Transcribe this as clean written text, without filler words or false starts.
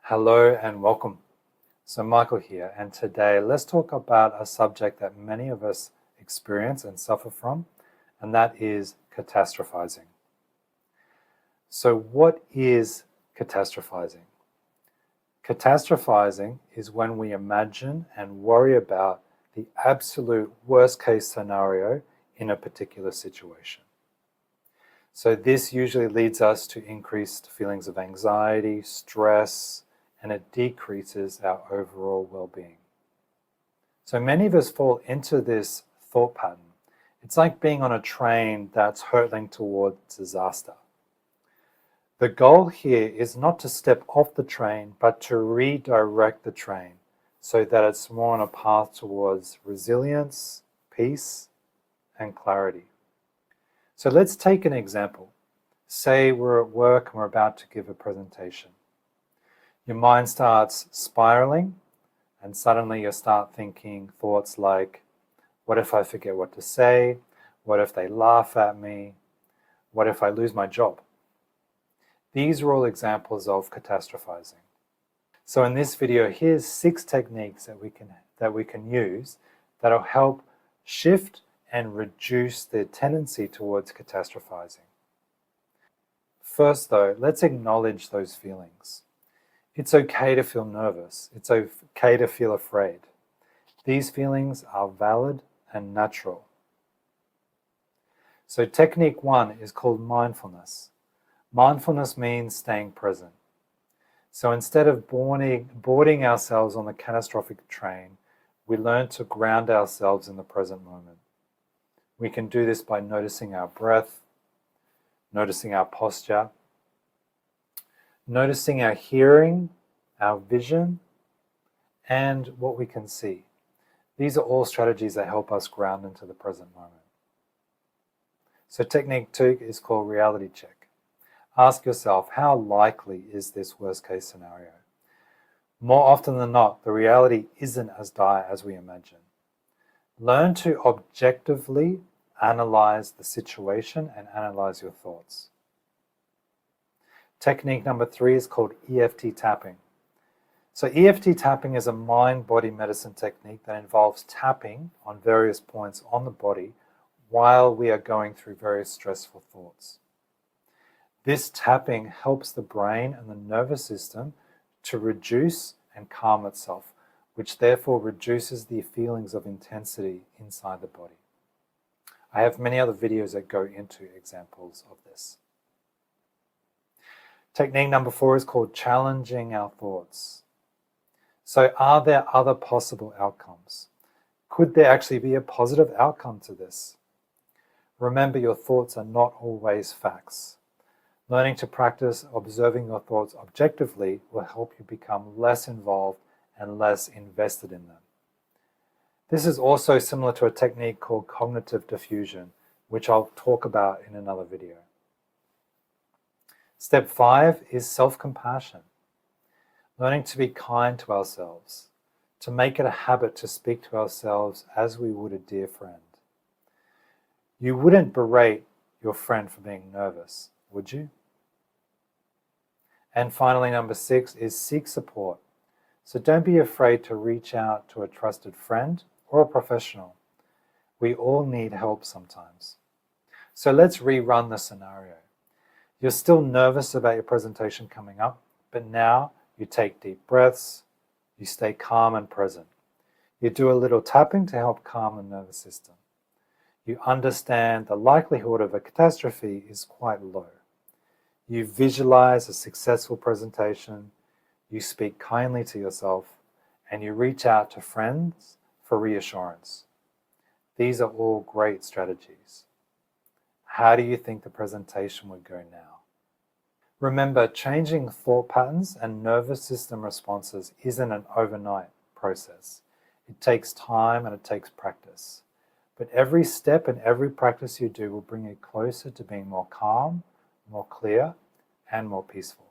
Hello and welcome. So Michael here, and today let's talk about a subject that many of us experience and suffer from, and that is catastrophizing. So what is catastrophizing? Catastrophizing is when we imagine and worry about the absolute worst case scenario in a particular situation. So this usually leads us to increased feelings of anxiety, stress, and it decreases our overall well-being. So many of us fall into this thought pattern. It's like being on a train that's hurtling towards disaster. The goal here is not to step off the train, but to redirect the train so that it's more on a path towards resilience, peace, and clarity. So let's take an example. Say we're at work and we're about to give a presentation. Your mind starts spiraling, and suddenly you start thinking thoughts like, what if I forget what to say? What if they laugh at me? What if I lose my job? These are all examples of catastrophizing. So in this video, here's 6 techniques that we can use that'll help shift and reduce the tendency towards catastrophizing. First though, let's acknowledge those feelings. It's okay to feel nervous. It's okay to feel afraid. These feelings are valid and natural. So technique 1 is called mindfulness. Mindfulness means staying present. So instead of boarding ourselves on the catastrophic train, we learn to ground ourselves in the present moment. We can do this by noticing our breath, noticing our posture, noticing our hearing, our vision, and what we can see. These are all strategies that help us ground into the present moment. So technique 2 is called reality check. Ask yourself, how likely is this worst case scenario? More often than not, the reality isn't as dire as we imagine. Learn to objectively analyze the situation and analyze your thoughts. Technique number 3 is called EFT Tapping. So EFT Tapping is a mind-body medicine technique that involves tapping on various points on the body while we are going through very stressful thoughts. This tapping helps the brain and the nervous system to reduce and calm itself, which therefore reduces the feelings of intensity inside the body. I have many other videos that go into examples of this. Technique number 4 is called challenging our thoughts. So are there other possible outcomes? Could there actually be a positive outcome to this? Remember, your thoughts are not always facts. Learning to practice observing your thoughts objectively will help you become less involved and less invested in them. This is also similar to a technique called cognitive diffusion, which I'll talk about in another video. Step 5 is self-compassion. Learning to be kind to ourselves, to make it a habit to speak to ourselves as we would a dear friend. You wouldn't berate your friend for being nervous, would you? And finally, number 6 is seek support. So don't be afraid to reach out to a trusted friend or a professional. We all need help sometimes. So let's rerun the scenario. You're still nervous about your presentation coming up, but now you take deep breaths, you stay calm and present. You do a little tapping to help calm the nervous system. You understand the likelihood of a catastrophe is quite low. You visualize a successful presentation, you speak kindly to yourself, and you reach out to friends for reassurance. These are all great strategies. How do you think the presentation would go now? Remember, changing thought patterns and nervous system responses isn't an overnight process. It takes time and it takes practice. But every step and every practice you do will bring you closer to being more calm, more clear, and more peaceful.